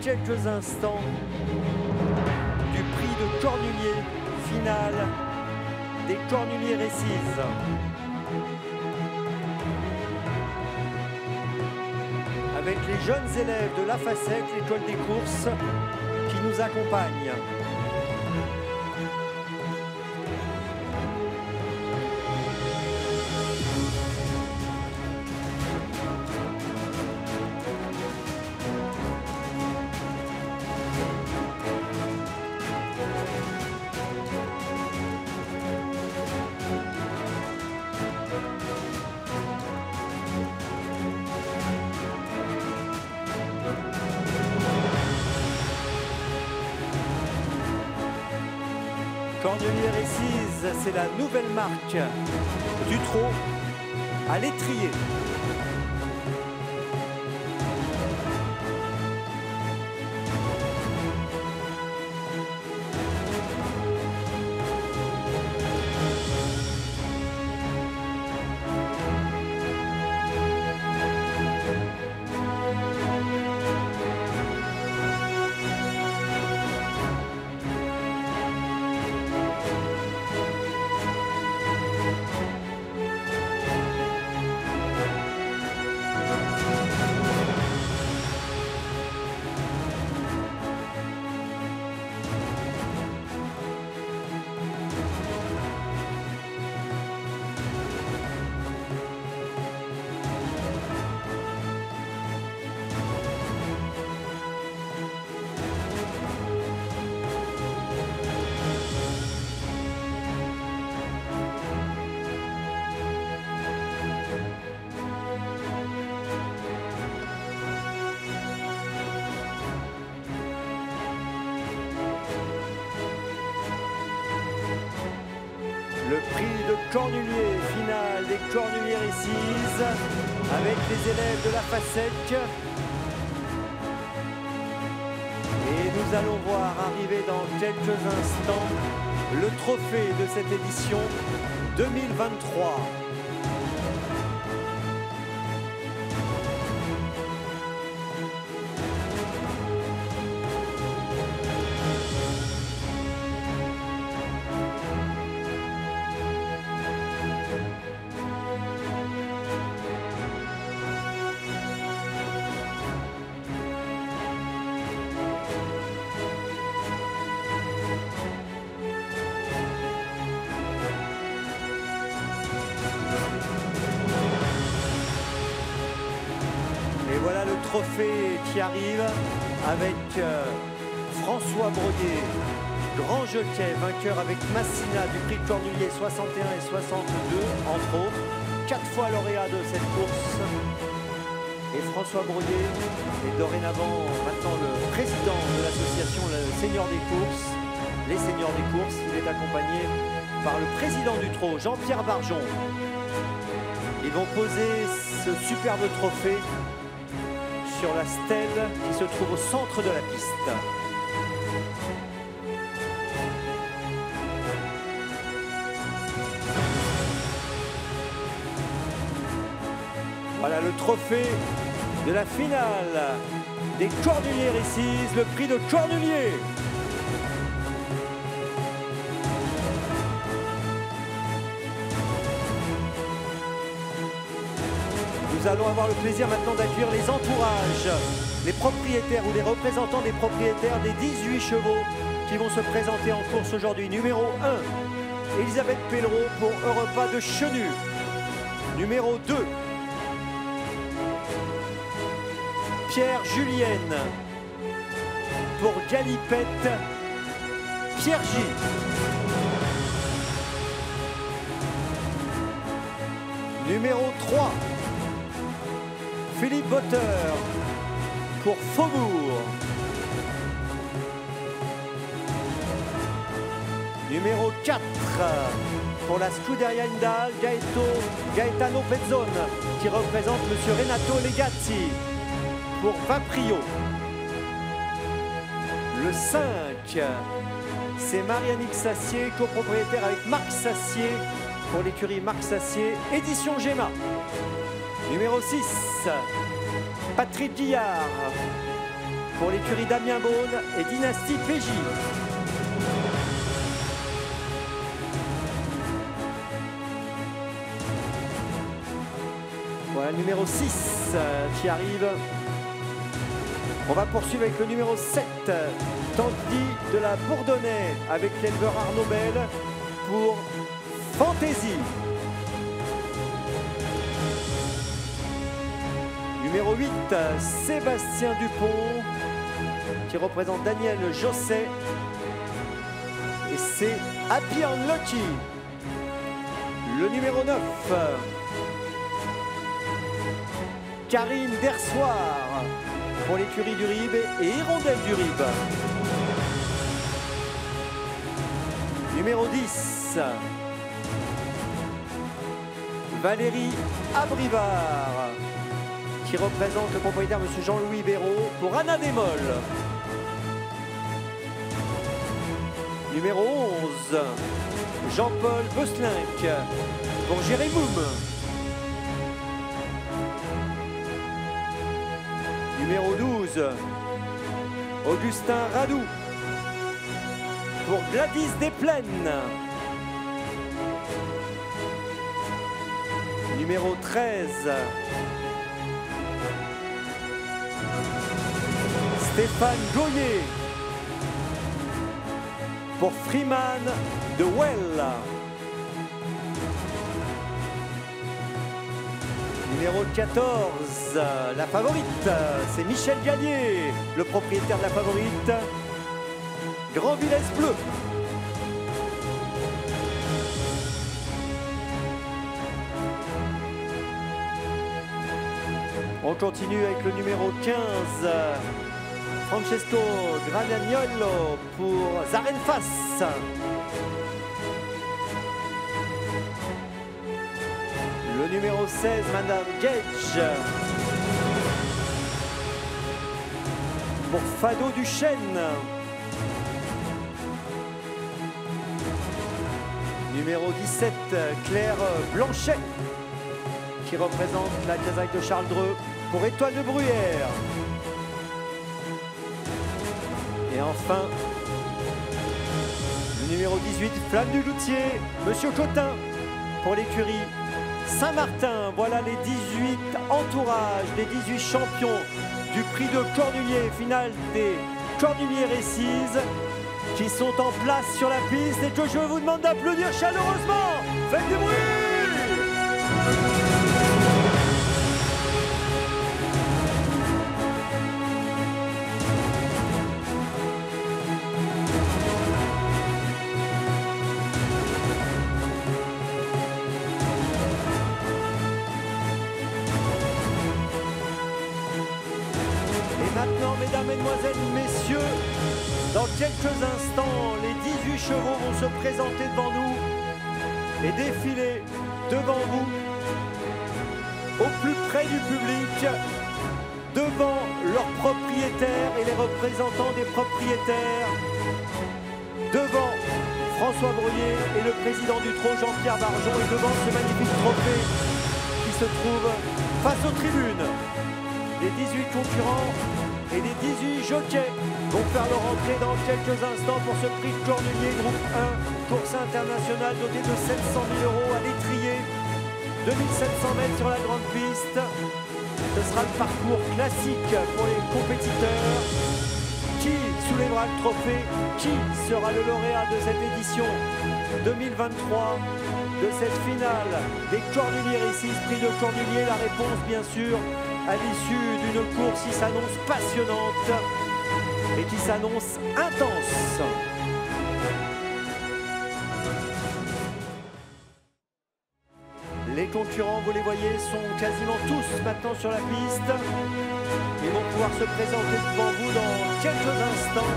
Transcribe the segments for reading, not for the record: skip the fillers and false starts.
quelques instants du prix de Cornulier, finale des Cornulier Récise. Avec les jeunes élèves de la FACEC, l'école des courses, qui nous accompagnent. Cornulier Récise, c'est la nouvelle marque du trot à l'étrier. Le prix de Cornulier, finale des Cornulier Récise, avec les élèves de la FACEC. Et nous allons voir arriver dans quelques instants le trophée de cette édition 2023. Et voilà le trophée qui arrive avec François Broyer, grand jockey, vainqueur avec Massina du prix de Cornulier 61 et 62, entre autres, 4 fois lauréat de cette course. Et François Broyer est dorénavant maintenant le président de l'association Seigneur des courses, les Seigneurs des courses. Il est accompagné par le président du trot, Jean-Pierre Barjon. Ils vont poser ce superbe trophée sur la stèle qui se trouve au centre de la piste. Voilà le trophée de la finale des Cornulier Récise, le prix de Cornulier. Nous allons avoir le plaisir maintenant d'accueillir les entourages, les propriétaires ou les représentants des propriétaires des 18 chevaux qui vont se présenter en course aujourd'hui. Numéro 1, Elisabeth Pellereau pour Europa de Chenu. Numéro 2, Pierre Julienne pour Galipette Pierre J. Numéro 3, Philippe Botter pour Faubourg. Numéro 4 pour la Scuderia Indal, Gaetano Pezzone qui représente M. Renato Legazzi pour Vaprio. Le 5, c'est Marianne Sassier, copropriétaire avec Marc Sassier pour l'écurie Marc Sassier, édition Gemma. Numéro 6, Patrick Guillard pour l'écurie Damien Beaune et Dynastie PJ. Voilà le numéro 6 qui arrive. On va poursuivre avec le numéro 7, Tanguy de la Bourdonnais, avec l'éleveur Arnaud Bell pour Fantasy. Numéro 8, Sébastien Dupont, qui représente Daniel Josset. Et c'est Happy and Lucky. Le numéro 9, Karine Dersoir, pour l'écurie du Rib et Hirondelle du Rib. Numéro 10, Valérie Abrivard, qui représente le propriétaire M. Jean-Louis Béraud pour Anna Desmolles. Numéro 11, Jean-Paul Bosselinck pour Jérémoum. Numéro 12, Augustin Radou pour Gladys Desplaines. Numéro 13, Stéphane Goyer pour Freeman de Well. Numéro 14, la favorite, c'est Michel Gallier, le propriétaire de la favorite, Grand Villesse Bleu. On continue avec le numéro 15, Francesco Granagnolo pour Zarenfass. Le numéro 16, Madame Gage pour Fado Duchesne. Numéro 17, Claire Blanchet, qui représente la casaque de Charles Dreux pour Étoile de Bruyère. Et enfin, le numéro 18, Flamme du Loutier, Monsieur Cotin pour l'écurie Saint-Martin. Voilà les 18 entourages des 18 champions du prix de Cornulier, finale des Cornulier Récise, qui sont en place sur la piste et que je vous demande d'applaudir chaleureusement. Faites du bruit! Maintenant, mesdames, mesdemoiselles, messieurs, dans quelques instants, les 18 chevaux vont se présenter devant nous et défiler devant vous, au plus près du public, devant leurs propriétaires et les représentants des propriétaires, devant François Breuillet et le président du trot Jean-Pierre Barjon, et devant ce magnifique trophée qui se trouve face aux tribunes. Les 18 concurrents et les 18 jockeys vont faire leur entrée dans quelques instants pour ce prix de Cornulier groupe 1, course internationale dotée de 700 000 € à l'étrier, 2700 mètres sur la grande piste. Ce sera le parcours classique pour les compétiteurs. Qui soulèvera le trophée? Qui sera le lauréat de cette édition 2023 de cette finale des Cornulier Récise, prix de Cornulier? La réponse, bien sûr, à l'issue d'une course qui s'annonce passionnante et qui s'annonce intense. Les concurrents, vous les voyez, sont quasiment tous maintenant sur la piste. Ils vont pouvoir se présenter devant vous dans quelques instants.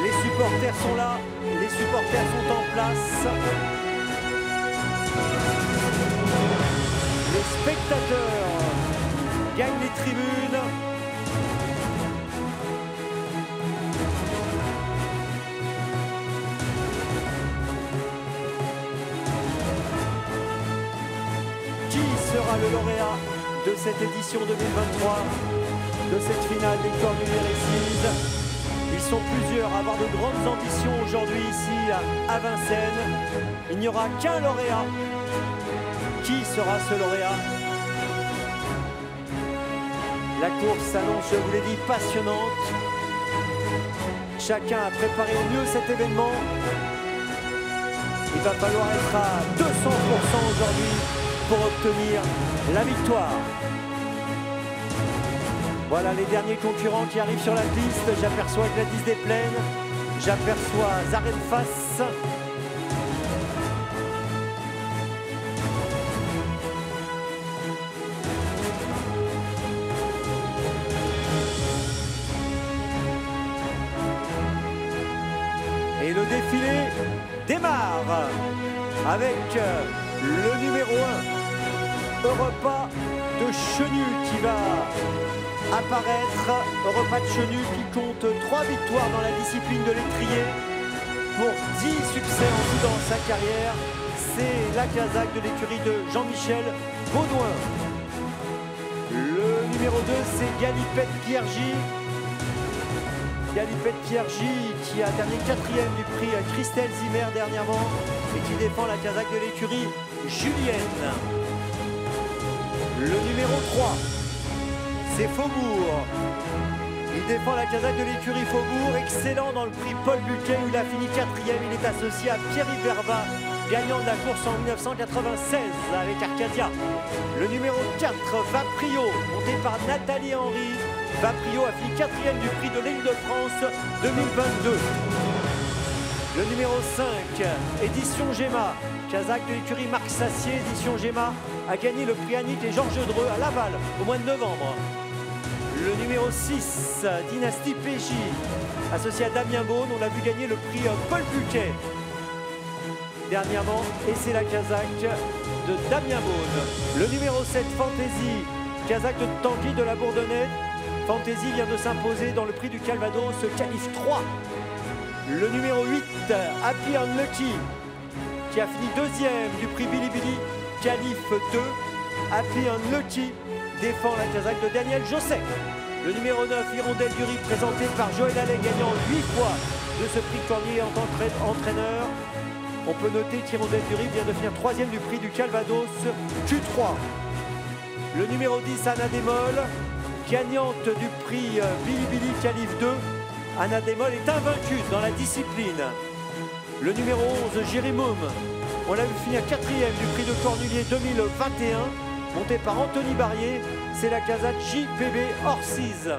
Les supporters sont là, les supporters sont en place. Les spectateurs gagnent les tribunes. Qui sera le lauréat de cette édition 2023 de cette finale des Cornuliers Races. Ils sont plusieurs à avoir de grandes ambitions aujourd'hui ici à Vincennes. Il n'y aura qu'un lauréat. Qui sera ce lauréat? La course s'annonce, je vous l'ai dit, passionnante. Chacun a préparé au mieux cet événement. Il va falloir être à 200% aujourd'hui pour obtenir la victoire. Voilà les derniers concurrents qui arrivent sur la piste. J'aperçois Gladys Desplaines, j'aperçois Zarenfass. Et le défilé démarre avec le numéro 1, Europa de Chenu, qui va apparaître. Europa de Chenu qui compte 3 victoires dans la discipline de l'étrier pour 10 succès en tout dans sa carrière. C'est la casaque de l'écurie de Jean-Michel Baudouin. Le numéro 2, c'est Galipette Piergy. Galipette Piergy qui a terminé 4e du prix Christelle Zimmer dernièrement et qui défend la casaque de l'écurie Julienne. Le numéro 3, c'est Faubourg. Il défend la casaque de l'écurie Faubourg, excellent dans le prix Paul Buquet où il a fini 4e. Il est associé à Pierre-Yves Verva, gagnant de la course en 1996 avec Arcadia. Le numéro 4, Vaprio, monté par Nathalie Henry. Vaprio a fini 4e du prix de l'Île-de-France 2022. Le numéro 5, Édition Gemma, casaque de l'écurie Marc Sassier. Édition Gemma a gagné le prix Annick et Georges Dreux à Laval au mois de novembre. Le numéro 6, Dynastie PJ, associé à Damien Beaune. On l'a vu gagner le prix Paul Buquet dernièrement et c'est la casaque de Damien Beaune. Le numéro 7, Fantasy, casaque de Tanguy de la Bourdonnais. Fantasy vient de s'imposer dans le prix du Calvados, Calife 3. Le numéro 8, Happy Unlucky, qui a fini 2e du prix Bilibili, Calife 2. Happy Unlucky défend la casaque de Daniel Josset. Le numéro 9, Hirondelle du Riz, présenté par Joël Allais, gagnant 8 fois de ce prix Cornier en tant qu'entraîneur. On peut noter qu'Hirondelle du Riz vient de finir 3e du prix du Calvados, Q3. Le numéro 10, Anna Démol, gagnante du prix Bilibili Calife 2. Anna Démol est invaincue dans la discipline. Le numéro 11, Jérémum, on l'a vu finir 4e du prix de Cornulier 2021, monté par Anthony Barrier. C'est la casaque JPB Orsiz.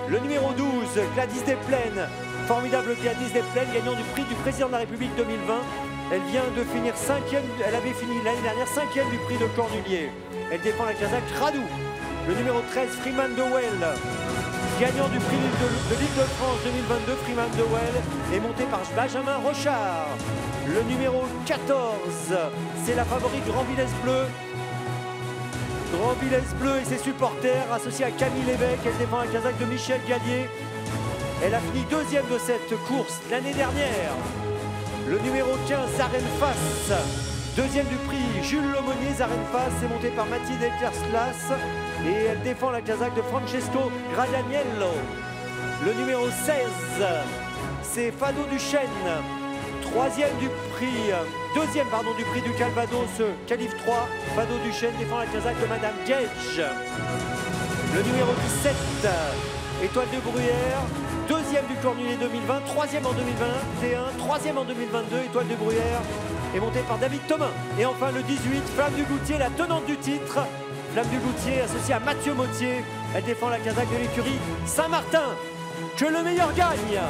Le numéro 12, Gladys Desplaines, formidable Gladys Desplaines, gagnant du prix du président de la République 2020. Elle vient de finir 5e, elle avait fini l'année dernière 5e du prix de Cornulier. Elle défend la casaque Radou. Le numéro 13, Freeman de Well, gagnant du prix de l'Île-de-France 2022, Freeman de Well, est monté par Benjamin Rochard. Le numéro 14, c'est la favorite Grand Villesse Bleu. Grand Villesse Bleu et ses supporters, associés à Camille Lévesque. Elle défend la casaque de Michel Gallier. Elle a fini 2e de cette course l'année dernière. Le numéro 15, Zarenfass, 2e du prix Jules Lomonier. Zarenfass est monté par Mathilde Eclerslas et elle défend la casaque de Francesco Gradagnello. Le numéro 16, c'est Fado Duchesne, 2e du prix du Calvados, Calife 3. Fado Duchesne défend la casaque de Madame Gage. Le numéro 17, Étoile de Bruyère, 2e du Cornulier 2020, 3e en 2021, 3e en 2022, Étoile de Bruyère est montée par David Thomas. Et enfin le 18, Flamme du Goutier, la tenante du titre. Flamme du Goutier associée à Mathieu Mottier. Elle défend la casaque de l'écurie Saint-Martin. Que le meilleur gagne!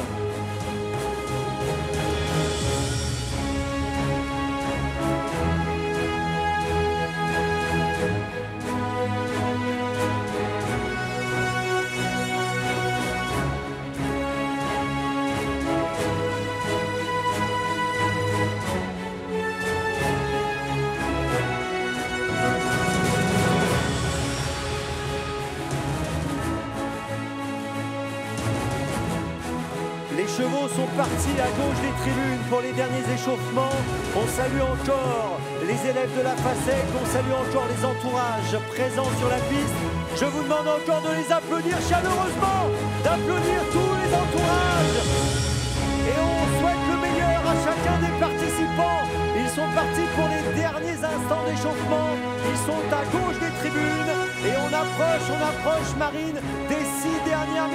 chevaux sont partis à gauche des tribunes pour les derniers échauffements. On salue encore les élèves de la FASEC, on salue encore les entourages présents sur la piste. Je vous demande encore de les applaudir chaleureusement, d'applaudir tous les entourages. Et on souhaite le meilleur à chacun des participants. Ils sont partis pour les derniers instants d'échauffement. Ils sont à gauche des tribunes et on approche Marine des 6 dernières